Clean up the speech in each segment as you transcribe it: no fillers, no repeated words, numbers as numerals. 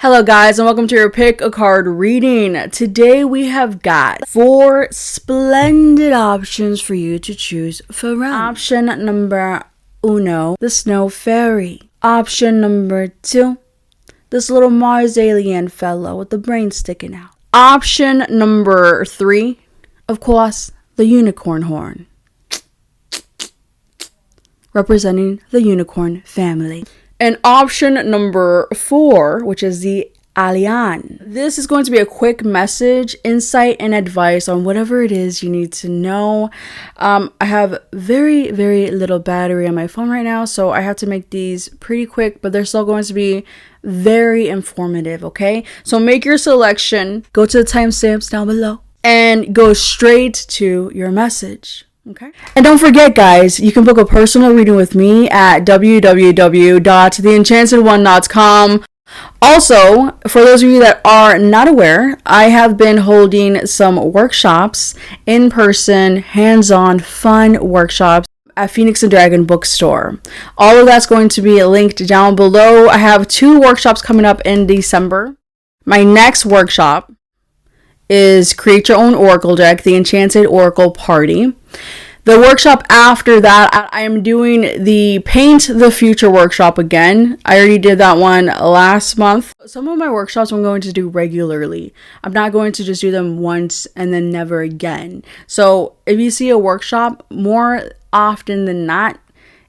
Hello guys, and welcome to your pick a card reading. Today we have got 4 splendid options for you to choose from. Option number 1, the Snow Fairy. Option number 2, this little Mars alien fellow with the brain sticking out. Option number 3, of course, the Unicorn Horn, representing the unicorn family. And option number 4, which is the Alien. This is going to be a quick message, insight, and advice on whatever it is you need to know. I have very, very little battery on my phone right now, so I have to make these pretty quick, but they're still going to be very informative, okay? So make your selection, go to the timestamps down below, and go straight to your message. Okay. And don't forget, guys, you can book a personal reading with me at www.theenchantedone.com. Also, for those of you that are not aware, I have been holding some workshops, in-person, hands-on, fun workshops at Phoenix and Dragon Bookstore. All of that's going to be linked down below. I have 2 workshops coming up in December. My next workshop is Create Your Own Oracle Deck, the Enchanted Oracle Party. The workshop after that, I am doing the Paint the Future workshop again. I already did that one last month. Some of my workshops I'm going to do regularly. I'm not going to just do them once and then never again. So if you see a workshop, more often than not,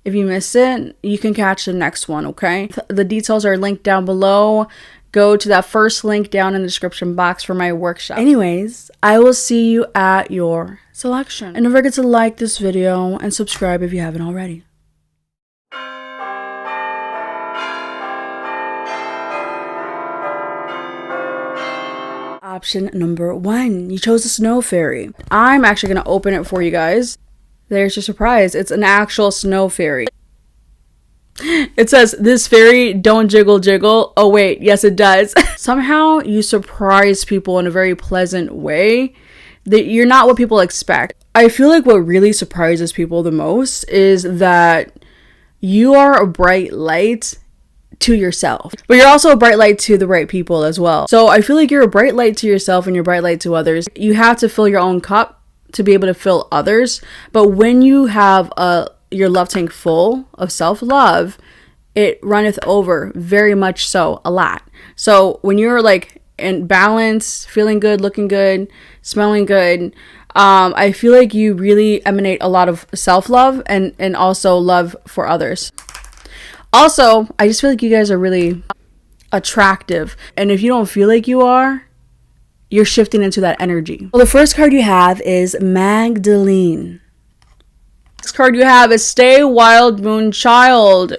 if you miss it, you can catch the next one, okay? The details are linked down below. Go to that first link down in the description box for my workshop. Anyways, I will see you at your selection. And don't forget to like this video and subscribe if you haven't already. Option number 1, you chose the Snow Fairy. I'm actually going to open it for you guys. There's your surprise. It's an actual snow fairy. It says, this fairy don't jiggle jiggle. Oh wait, yes it does. Somehow you surprise people in a very pleasant way. That you're not what people expect. I feel like what really surprises people the most is that you are a bright light to yourself, but you're also a bright light to the right people as well. So I feel like you're a bright light to yourself and you're a bright light to others. You have to fill your own cup to be able to fill others. But when you have your love tank full of self-love, it runneth over, very much so, a lot. So when you're like in balance, feeling good, looking good, smelling good, I feel like you really emanate a lot of self-love and also love for others. Also, I just feel like you guys are really attractive. And if you don't feel like you are, you're shifting into that energy. Well, the first card you have is Magdalene. Next card you have is Stay Wild Moon Child.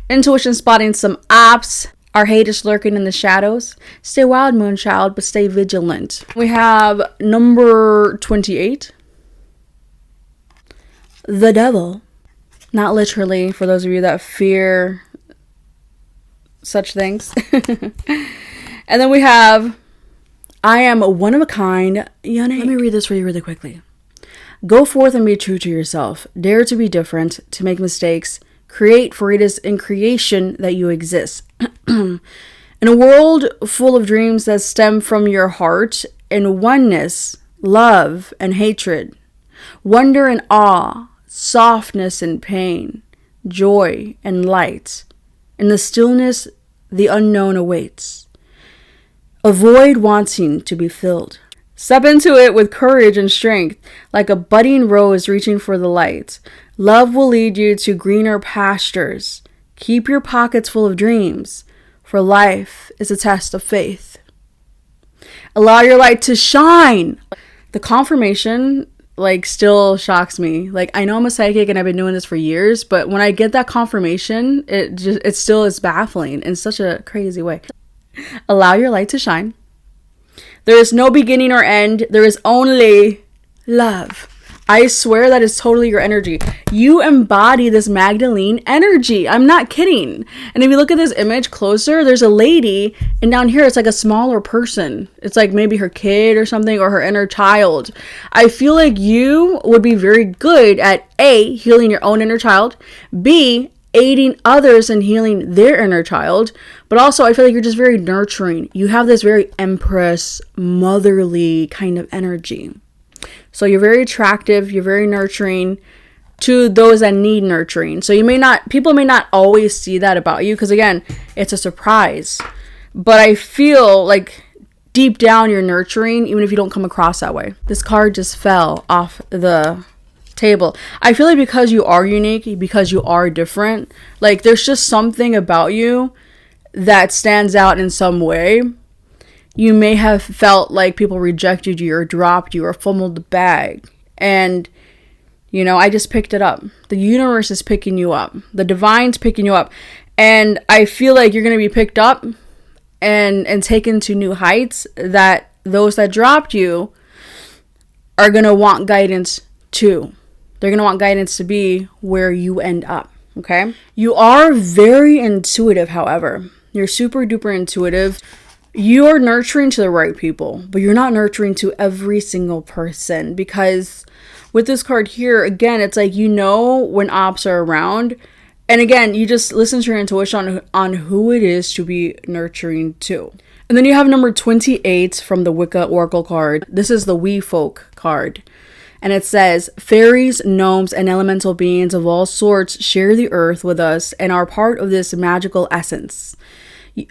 Intuition spotting some ops. Our hate is lurking in the shadows. Stay wild, Moon Child, but stay vigilant. We have number 28. The Devil. Not literally, for those of you that fear such things. And then we have I Am One of a Kind. Unique. Let me read this for you really quickly. Go forth and be true to yourself. Dare to be different, to make mistakes. Create, for it is in creation that you exist. In a world full of dreams that stem from your heart, in oneness, love, and hatred, wonder and awe, softness and pain, joy and light. In the stillness, the unknown awaits. Avoid wanting to be filled. Step into it with courage and strength, like a budding rose reaching for the light. Love will lead you to greener pastures. Keep your pockets full of dreams, for life is a test of faith. Allow your light to shine. The confirmation, still shocks me. I know I'm a psychic and I've been doing this for years, but when I get that confirmation, it still is baffling in such a crazy way. Allow your light to shine. There is no beginning or end. There is only love. I swear that is totally your energy. You embody this Magdalene energy. I'm not kidding. And if you look at this image closer, there's a lady, and down here it's like a smaller person. It's like maybe her kid or something, or her inner child. I feel like you would be very good at A, healing your own inner child, B, aiding others in healing their inner child. But also, I feel like you're just very nurturing. You have this very empress, motherly kind of energy. So you're very attractive, you're very nurturing to those that need nurturing. So people may not always see that about you, because again, it's a surprise. But I feel like deep down you're nurturing, even if you don't come across that way. This card just fell off the table. I feel like because you are unique, because you are different, like there's just something about you that stands out in some way. You may have felt like people rejected you or dropped you or fumbled the bag. And, I just picked it up. The universe is picking you up. The divine's picking you up. And I feel like you're going to be picked up and taken to new heights that those that dropped you are going to want guidance too. They're going to want guidance to be where you end up. Okay? You are very intuitive, however. You're super duper intuitive. You're nurturing to the right people, but you're not nurturing to every single person, because with this card here, again, it's like, when ops are around, and again, you just listen to your intuition on who it is to be nurturing to. And then you have number 28 from the Wicca Oracle card. This is the We Folk card. And it says, fairies, gnomes, and elemental beings of all sorts share the earth with us and are part of this magical essence.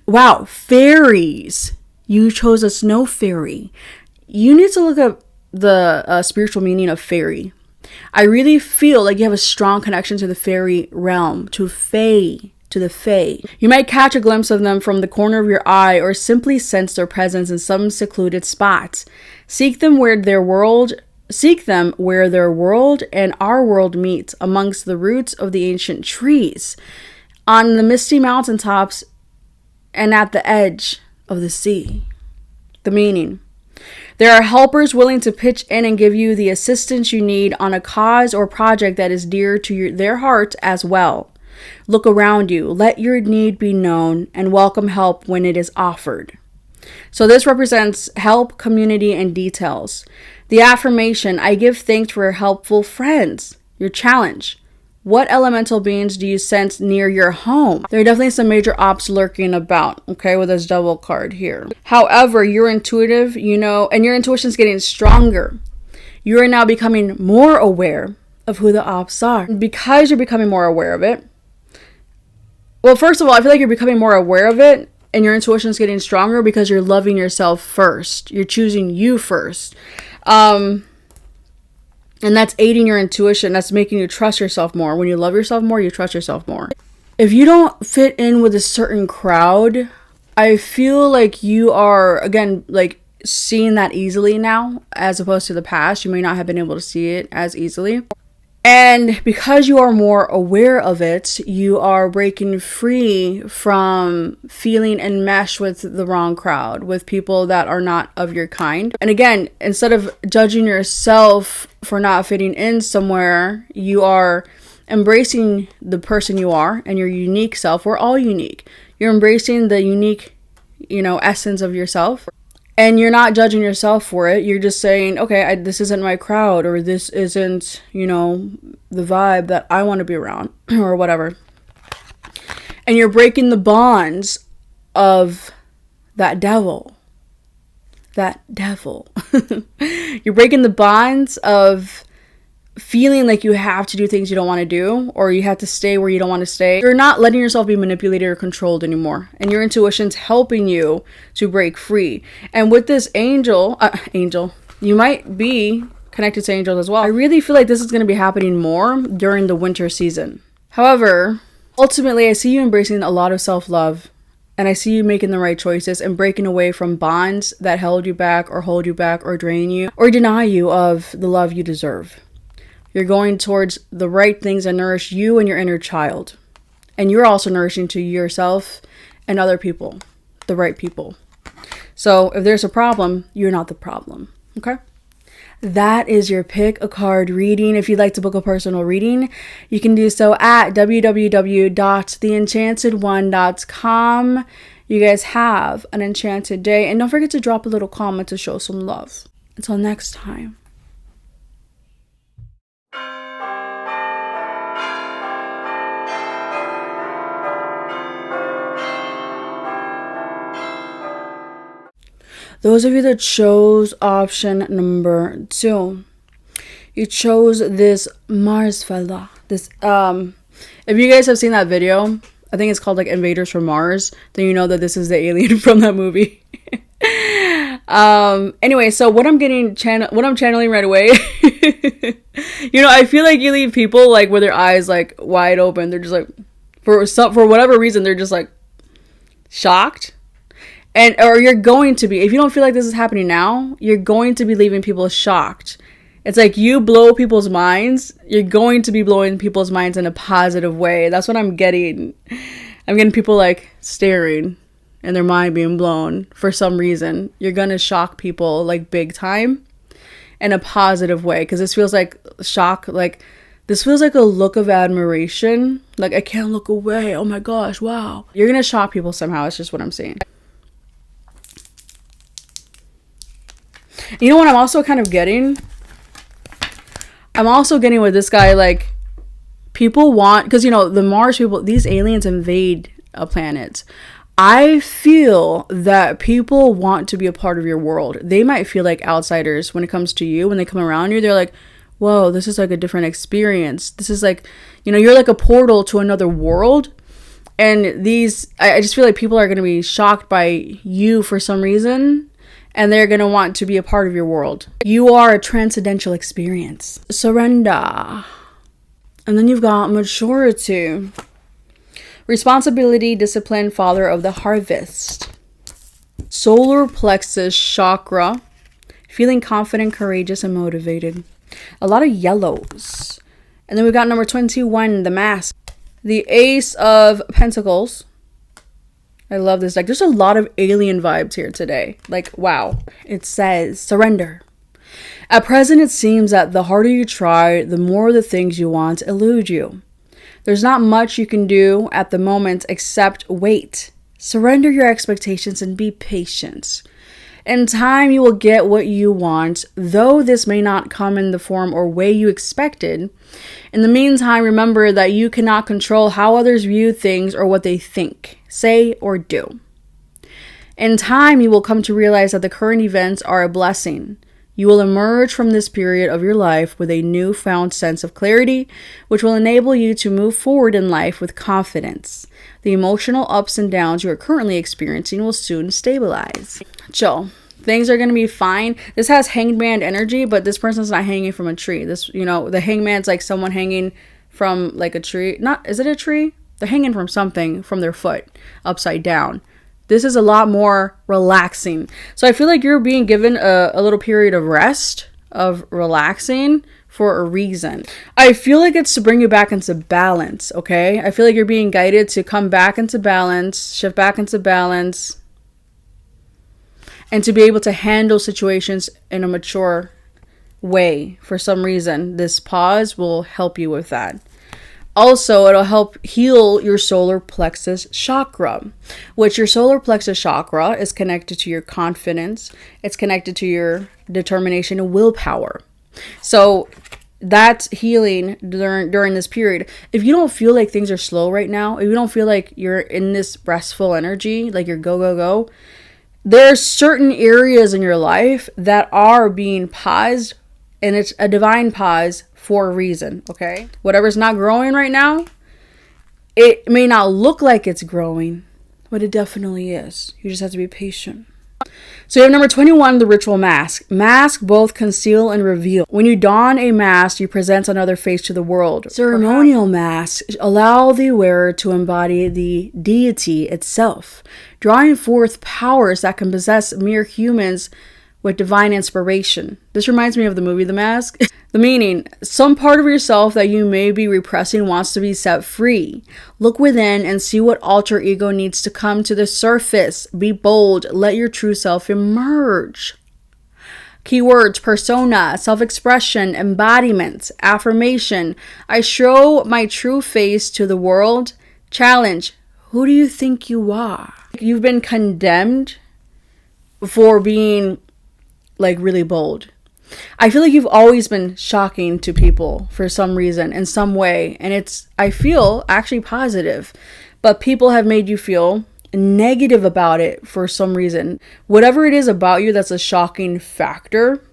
Wow, fairies. You chose a snow fairy. You need to look up the spiritual meaning of fairy. I really feel like you have a strong connection to the fairy realm, to the fae. You might catch a glimpse of them from the corner of your eye or simply sense their presence in some secluded spot. Seek them where their world and our world meet, amongst the roots of the ancient trees, on the misty mountaintops, and at the edge of the sea. The meaning. There are helpers willing to pitch in and give you the assistance you need on a cause or project that is dear to their heart as well. Look around you, let your need be known, and welcome help when it is offered. So this represents help, community, and details. The affirmation, I give thanks for helpful friends. Your challenge. What elemental beings do you sense near your home? There are definitely some major ops lurking about, okay, with this double card here. However, you're intuitive, and your intuition is getting stronger. You are now becoming more aware of who the ops are. Because you're becoming more aware of it, well, first of all, I feel like you're becoming more aware of it, and your intuition is getting stronger because you're loving yourself first. You're choosing you first. And that's aiding your intuition. That's making you trust yourself more. When you love yourself more, you trust yourself more. If you don't fit in with a certain crowd, I feel like you are, again, like seeing that easily now, as opposed to the past. You may not have been able to see it as easily. And because you are more aware of it, you are breaking free from feeling enmeshed with the wrong crowd, with people that are not of your kind. And again, instead of judging yourself for not fitting in somewhere, you are embracing the person you are and your unique self. We're all unique. You're embracing the unique, essence of yourself. And you're not judging yourself for it. You're just saying, okay, this isn't my crowd, or this isn't, the vibe that I want to be around, or whatever. And you're breaking the bonds of that devil. You're breaking the bonds of feeling like you have to do things you don't want to do, or you have to stay where you don't want to stay. You're not letting yourself be manipulated or controlled anymore, and your intuition's helping you to break free. And with this angel, you might be connected to angels as well. I really feel like this is going to be happening more during the winter season. However, ultimately, I see you embracing a lot of self-love, and I see you making the right choices and breaking away from bonds that held you back or hold you back or drain you or deny you of the love you deserve. You're going towards the right things that nourish you and your inner child. And you're also nourishing to yourself and other people, the right people. So if there's a problem, you're not the problem. Okay? That is your pick a card reading. If you'd like to book a personal reading, you can do so at www.theenchantedone.com. You guys have an enchanted day. And don't forget to drop a little comment to show some love. Until next time. Those of you that chose option number 2, you chose this Mars fella. This, if you guys have seen that video, I think it's called like Invaders from Mars, then you know that this is the alien from that movie. Anyway, so what I'm channeling right away, I feel like you leave people like with their eyes like wide open. They're just like, for whatever reason, they're just like shocked. Or you're going to be, if you don't feel like this is happening now, you're going to be leaving people shocked. It's like you blow people's minds. You're going to be blowing people's minds in a positive way. That's what I'm getting. I'm getting people like staring and their mind being blown for some reason. You're going to shock people like big time in a positive way. Because this feels like shock. Like this feels like a look of admiration. Like I can't look away. Oh my gosh. Wow. You're going to shock people somehow. It's just what I'm saying. You know what I'm also kind of getting? I'm also getting with this guy, like, people want, because, the Mars people, these aliens invade a planet. I feel that people want to be a part of your world. They might feel like outsiders when it comes to you. When they come around you, they're like, whoa, this is like a different experience. This is like, you're like a portal to another world. And I just feel like people are going to be shocked by you for some reason. And they're going to want to be a part of your world. You are a transcendental experience. Surrender. And then you've got maturity. Responsibility, discipline, father of the harvest. Solar plexus chakra. Feeling confident, courageous, and motivated. A lot of yellows. And then we've got number 21, the mask. The Ace of Pentacles. I love this deck. There's a lot of alien vibes here today. Like, wow. It says, surrender. At present, it seems that the harder you try, the more the things you want elude you. There's not much you can do at the moment except wait. Surrender your expectations and be patient. In time, you will get what you want, though this may not come in the form or way you expected. In the meantime, remember that you cannot control how others view things or what they think, say, or do. In time, you will come to realize that the current events are a blessing. You will emerge from this period of your life with a newfound sense of clarity, which will enable you to move forward in life with confidence. The emotional ups and downs you are currently experiencing will soon stabilize. Chill. Things are going to be fine. This has hangman energy, but this person's not hanging from a tree. This, the hangman's like someone hanging from like a tree. Is it a tree? They're hanging from something from their foot upside down. This is a lot more relaxing. So I feel like you're being given a little period of rest, of relaxing for a reason. I feel like it's to bring you back into balance, okay? I feel like you're being guided to come back into balance, shift back into balance, and to be able to handle situations in a mature way. For some reason, this pause will help you with that. Also, it'll help heal your solar plexus chakra, which your solar plexus chakra is connected to your confidence. It's connected to your determination and willpower. So that's healing during this period. If you don't feel like things are slow right now, if you don't feel like you're in this restful energy, like you're go, go, go, there are certain areas in your life that are being paused, and it's a divine pause for a reason, okay? Whatever's not growing right now, it may not look like it's growing, but it definitely is. You just have to be patient. So you have number 21, the ritual mask. Mask both conceal and reveal. When you don a mask, you present another face to the world. Ceremonial masks allow the wearer to embody the deity itself, drawing forth powers that can possess mere humans with divine inspiration. This reminds me of the movie The Mask. The meaning, some part of yourself that you may be repressing wants to be set free. Look within and see what alter ego needs to come to the surface. Be bold. Let your true self emerge. Keywords, persona, self-expression, embodiment, affirmation. I show my true face to the world. Challenge, who do you think you are? You've been condemned for being like really bold. I feel like you've always been shocking to people for some reason, in some way. And it's, I feel, actually positive. But people have made you feel negative about it for some reason. Whatever it is about you that's a shocking factor,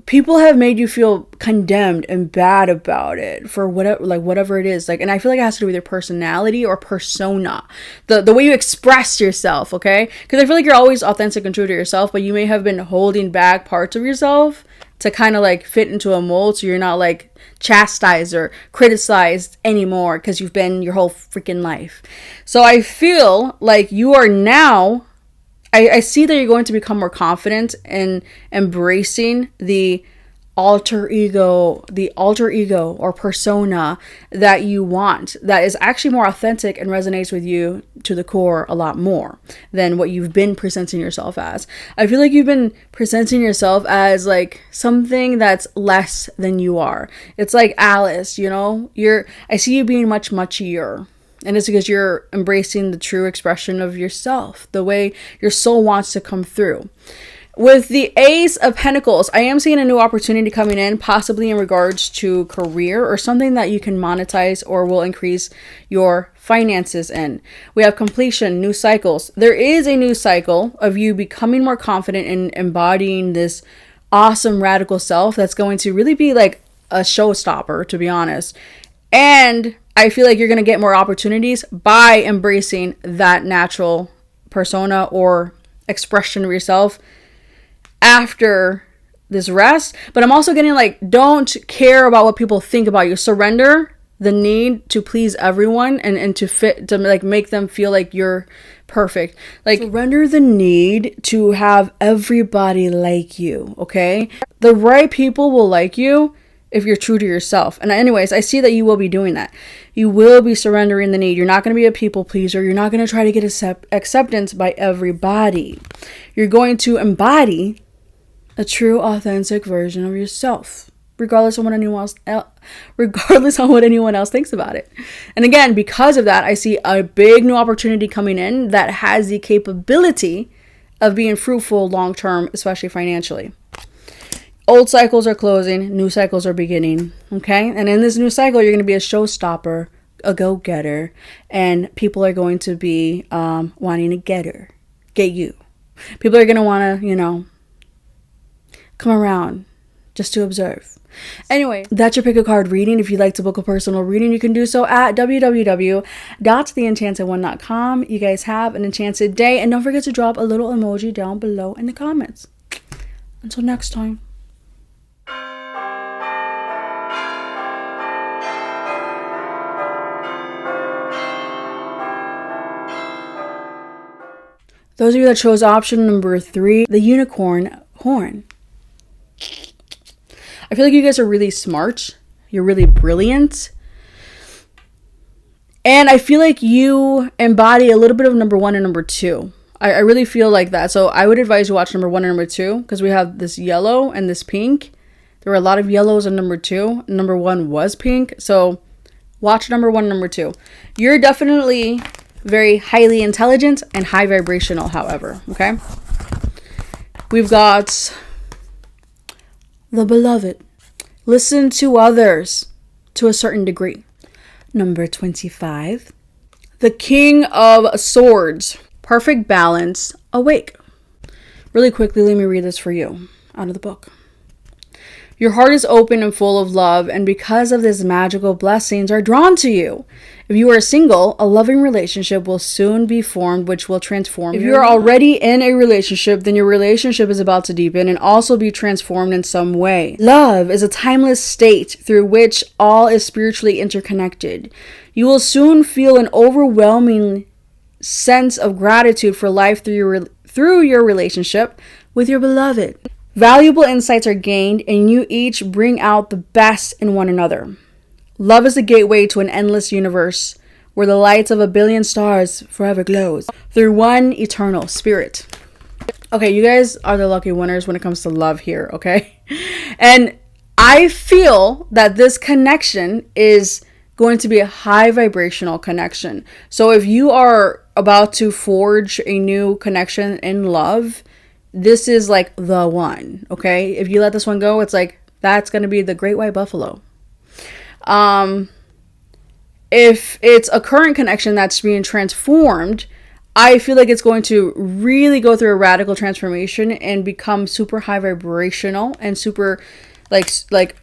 people have made you feel condemned and bad about it for whatever it is. Like, and I feel like it has to do with your personality or persona, the way you express yourself, okay? Because I feel like you're always authentic and true to yourself, but you may have been holding back parts of yourself to kind of like fit into a mold, so you're not like chastised or criticized anymore because you've been your whole freaking life. So I feel like you are now, I see that you're going to become more confident in embracing the alter ego or persona that you want, that is actually more authentic and resonates with you to the core a lot more than what you've been presenting yourself as. I feel like you've been presenting yourself as like something that's less than you are. It's like Alice, you know, I see you being much muchier. And it's because you're embracing the true expression of yourself, the way your soul wants to come through. With the Ace of Pentacles, I am seeing a new opportunity coming in, possibly in regards to career or something that you can monetize or will increase your finances in. We have completion, new cycles. There is a new cycle of you becoming more confident in embodying this awesome radical self that's going to really be like a showstopper, to be honest. And I feel like you're going to get more opportunities by embracing that natural persona or expression of yourself after this rest. But I'm also getting like, don't care about what people think about you. Surrender the need to please everyone and to fit, to like make them feel like you're perfect. Like, surrender the need to have everybody like you, okay? The right people will like you if you're true to yourself. And anyways, I see that you will be doing that. You will be surrendering the need. You're not going to be a people pleaser. You're not going to try to get acceptance by everybody. You're going to embody a true, authentic version of yourself, regardless of what anyone else thinks about it. And again, because of that, I see a big new opportunity coming in that has the capability of being fruitful long term, especially financially. Old cycles are closing, new cycles are beginning, okay? And in this new cycle, you're going to be a showstopper, a go-getter, and people are going to be wanting to get you. People are going to want to, come around just to observe. Anyway, that's your pick a card reading. If you'd like to book a personal reading, you can do so at www.theenchantedone.com. You guys have an enchanted day, and don't forget to drop a little emoji down below in the comments. Until next time. Those of you that chose option number 3, the unicorn horn. I feel like you guys are really smart. You're really brilliant. And I feel like you embody a little bit of number 1 and number 2. I really feel like that. So I would advise you watch number 1 and number 2, because we have this yellow and this pink. There were a lot of yellows in number 2. Number 1 was pink. So watch number 1 and number 2. You're definitely very highly intelligent and high vibrational, however, okay? We've got the beloved. Listen to others to a certain degree. Number 25. The King of Swords. Perfect balance, awake. Really quickly, let me read this for you out of the book. Your heart is open and full of love, and because of this, magical blessings are drawn to you. If you are single, a loving relationship will soon be formed, which will transform you. If you are already in a relationship, then your relationship is about to deepen and also be transformed in some way. Love is a timeless state through which all is spiritually interconnected. You will soon feel an overwhelming sense of gratitude for life through your relationship with your beloved. Valuable insights are gained, and you each bring out the best in one another. Love is the gateway to an endless universe where the lights of a billion stars forever glows through one eternal spirit. Okay, you guys are the lucky winners when it comes to love here, okay? And I feel that this connection is going to be a high vibrational connection. So if you are about to forge a new connection in love, this is like the one, okay? If you let this one go, it's like, that's going to be the great white buffalo. If it's a current connection that's being transformed, I feel like it's going to really go through a radical transformation and become super high vibrational and super like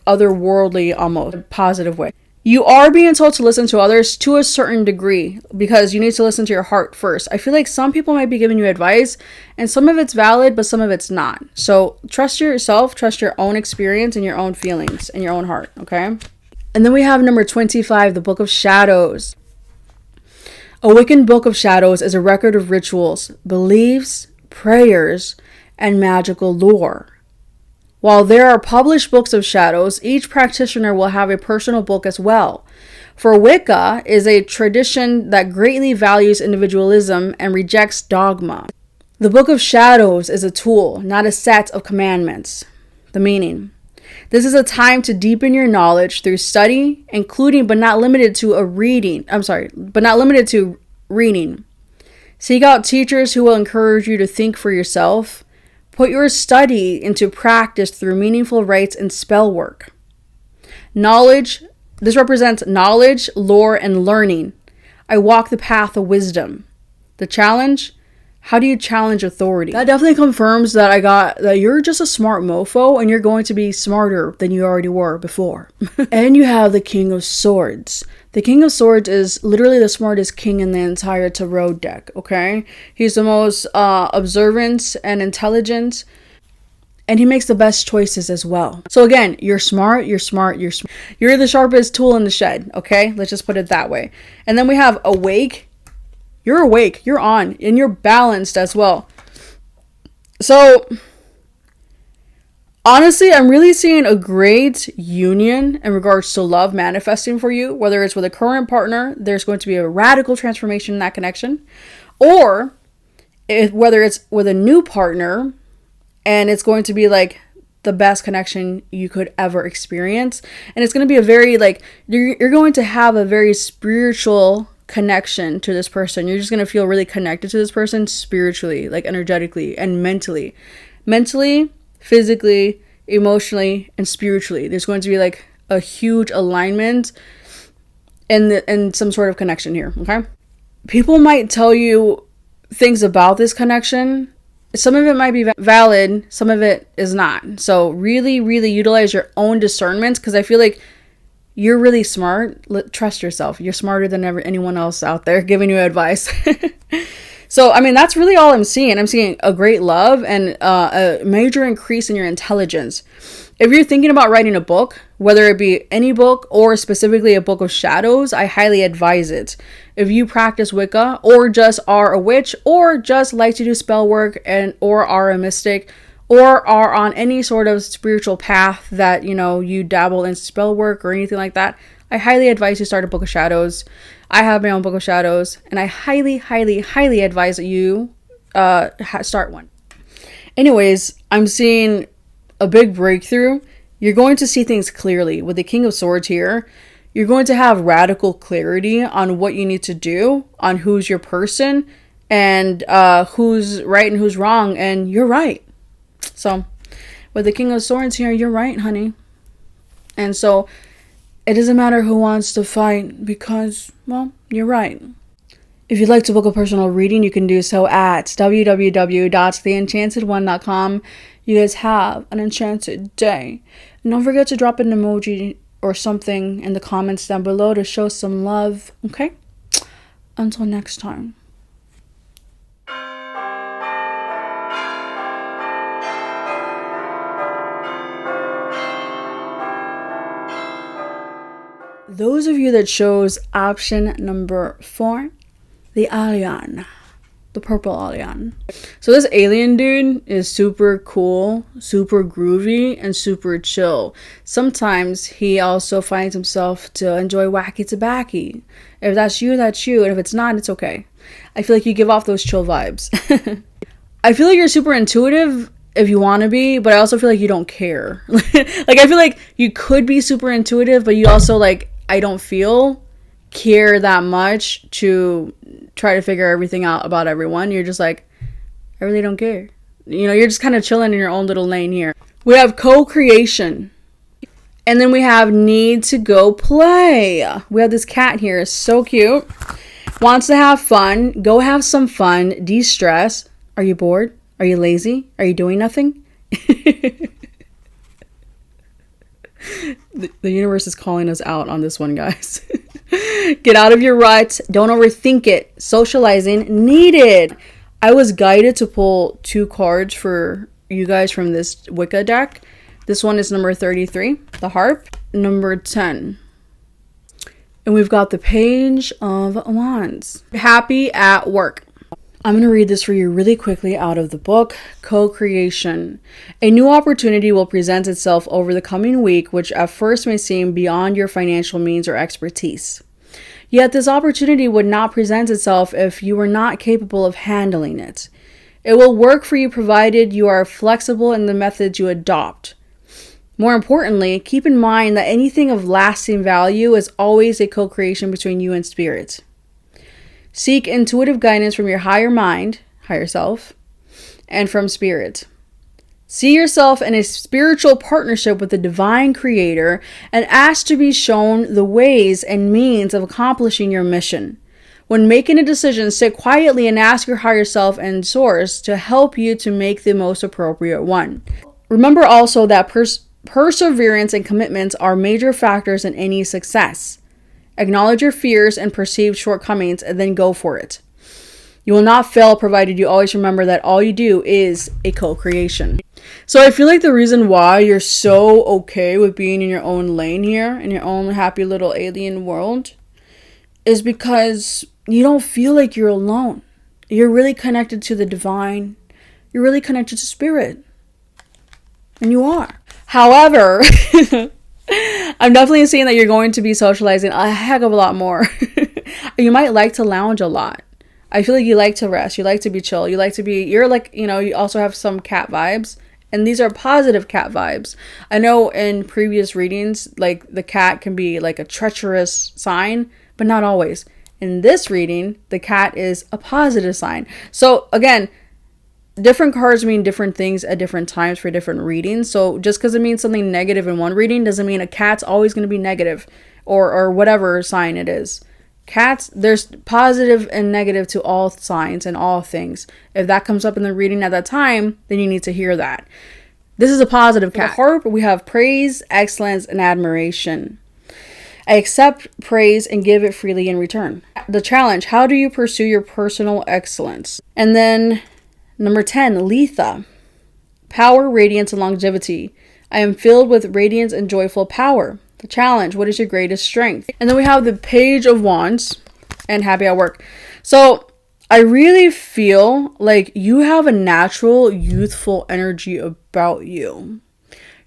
otherworldly, almost positive way. You are being told to listen to others to a certain degree because you need to listen to your heart first. I feel like some people might be giving you advice and some of it's valid, but some of it's not. So trust yourself, trust your own experience and your own feelings and your own heart, okay? And then we have number 25, the Book of Shadows. A Wiccan Book of Shadows is a record of rituals, beliefs, prayers, and magical lore. While there are published books of shadows, each practitioner will have a personal book as well. For Wicca is a tradition that greatly values individualism and rejects dogma. The Book of Shadows is a tool, not a set of commandments. The meaning. This is a time to deepen your knowledge through study, including but not limited to reading. Seek out teachers who will encourage you to think for yourself. Put your study into practice through meaningful rites and spell work. Knowledge. This represents knowledge, lore, and learning. I walk the path of wisdom. The challenge. How do you challenge authority? That definitely confirms that you're just a smart mofo and you're going to be smarter than you already were before. And you have the King of Swords. The King of Swords is literally the smartest king in the entire tarot deck, okay? He's the most observant and intelligent, and he makes the best choices as well. So again, you're smart. You're the sharpest tool in the shed, okay? Let's just put it that way. And then we have awake. You're awake, you're on, and you're balanced as well. So, honestly, I'm really seeing a great union in regards to love manifesting for you. Whether it's with a current partner, there's going to be a radical transformation in that connection. Or, whether it's with a new partner, and it's going to be like the best connection you could ever experience. And it's going to be a very, like, you're going to have a very spiritual connection to this person. You're just going to feel really connected to this person spiritually, like energetically and mentally, physically, emotionally, and spiritually. There's going to be like a huge alignment and some sort of connection here. Okay. People might tell you things about this connection. Some of it might be valid. Some of it is not. So really, really utilize your own discernment, because I feel like you're really smart. Trust yourself. You're smarter than anyone else out there giving you advice. So, I mean, that's really all I'm seeing. I'm seeing a great love and a major increase in your intelligence. If you're thinking about writing a book, whether it be any book or specifically a book of shadows, I highly advise it. If you practice Wicca or just are a witch or just like to do spell work or are a mystic, or are on any sort of spiritual path that, you dabble in spell work or anything like that, I highly advise you start a Book of Shadows. I have my own Book of Shadows, and I highly, highly, highly advise that you start one. Anyways, I'm seeing a big breakthrough. You're going to see things clearly. With the King of Swords here, you're going to have radical clarity on what you need to do, on who's your person, and who's right and who's wrong, and you're right. So, with the King of Swords here, you're right, honey. And so, it doesn't matter who wants to fight because, well, you're right. If you'd like to book a personal reading, you can do so at www.theenchantedone.com. You guys have an enchanted day. And don't forget to drop an emoji or something in the comments down below to show some love, okay? Until next time. Those of you that chose option number 4, the alien, the purple alien. So this alien dude is super cool, super groovy, and super chill. Sometimes he also finds himself to enjoy wacky tobacco. If that's you, that's you. And if it's not, it's okay. I feel like you give off those chill vibes. I feel like you're super intuitive if you want to be, but I also feel like you don't care. Like, I feel like you could be super intuitive, but you also, like, I don't feel care that much to try to figure everything out about everyone. You're just like, I really don't care. You're just kind of chilling in your own little lane here. We have co-creation. And then we have need to go play. We have this cat here. It's so cute. wants to have fun, go have some fun, de-stress. Are you bored? Are you lazy? Are you doing nothing? The universe is calling us out on this one, guys. Get out of your rut. Don't overthink it. Socializing needed. I was guided to pull 2 cards for you guys from this Wicca deck. This one is number 33, the harp, number 10. And we've got the Page of Wands. Happy at work. I'm going to read this for you really quickly out of the book, Co-Creation. A new opportunity will present itself over the coming week, which at first may seem beyond your financial means or expertise. Yet this opportunity would not present itself if you were not capable of handling it. It will work for you provided you are flexible in the methods you adopt. More importantly, keep in mind that anything of lasting value is always a co-creation between you and spirit. Seek intuitive guidance from your higher mind, higher self, and from spirit. See yourself in a spiritual partnership with the divine creator and ask to be shown the ways and means of accomplishing your mission. When making a decision, sit quietly and ask your higher self and source to help you to make the most appropriate one. Remember also that perseverance and commitment are major factors in any success. Acknowledge your fears and perceived shortcomings and then go for it. You will not fail provided you always remember that all you do is a co-creation. So I feel like the reason why you're so okay with being in your own lane here, in your own happy little alien world, is because you don't feel like you're alone. You're really connected to the divine. You're really connected to spirit. And you are. However, I'm definitely seeing that you're going to be socializing a heck of a lot more. You might like to lounge a lot. I feel like you like to rest. You like to be chill. You're like, you also have some cat vibes. And these are positive cat vibes. I know in previous readings, like the cat can be like a treacherous sign, but not always. In this reading, the cat is a positive sign. So again, different cards mean different things at different times for different readings. So just because it means something negative in one reading doesn't mean a cat's always going to be negative or whatever sign it is. Cats, there's positive and negative to all signs and all things. If that comes up in the reading at that time, then you need to hear that. This is a positive cat. For the harp, we have praise, excellence, and admiration. I accept praise and give it freely in return. The challenge, how do you pursue your personal excellence? And then number 10, Letha. Power, radiance, and longevity. I am filled with radiance and joyful power. The challenge, what is your greatest strength? And then we have the Page of Wands and happy at work. So I really feel like you have a natural youthful energy about you.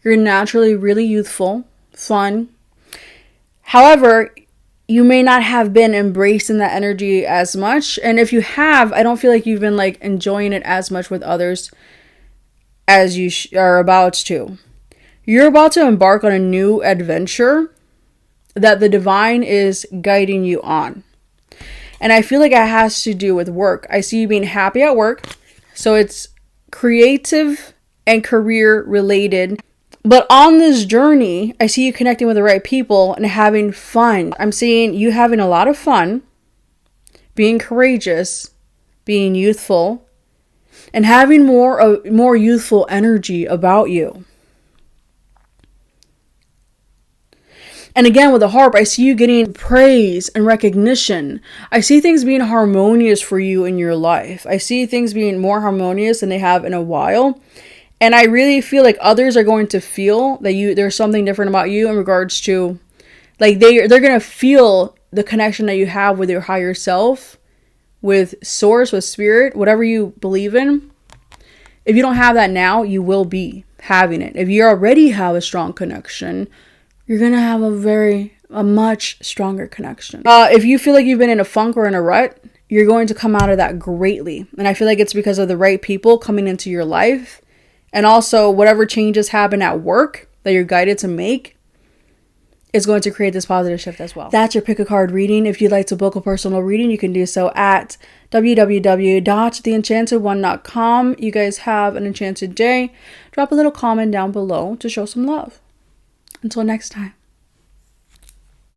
You're naturally really youthful, fun. However, you may not have been embracing that energy as much. And if you have, I don't feel like you've been like enjoying it as much with others as you are about to. You're about to embark on a new adventure that the divine is guiding you on. And I feel like it has to do with work. I see you being happy at work. So it's creative and career related. But on this journey, I see you connecting with the right people and having fun. I'm seeing you having a lot of fun, being courageous, being youthful, and having more youthful energy about you. And again, with the harp, I see you getting praise and recognition. I see things being harmonious for you in your life. I see things being more harmonious than they have in a while. And I really feel like others are going to feel that there's something different about you in regards to, like, they're going to feel the connection that you have with your higher self, with source, with spirit, whatever you believe in. If you don't have that now, you will be having it. If you already have a strong connection, you're going to have a much stronger connection. If you feel like you've been in a funk or in a rut, you're going to come out of that greatly. And I feel like it's because of the right people coming into your life. And also whatever changes happen at work that you're guided to make is going to create this positive shift as well. That's your pick a card reading. If you'd like to book a personal reading, you can do so at www.theenchantedone.com. You guys have an enchanted day. Drop a little comment down below to show some love. Until next time.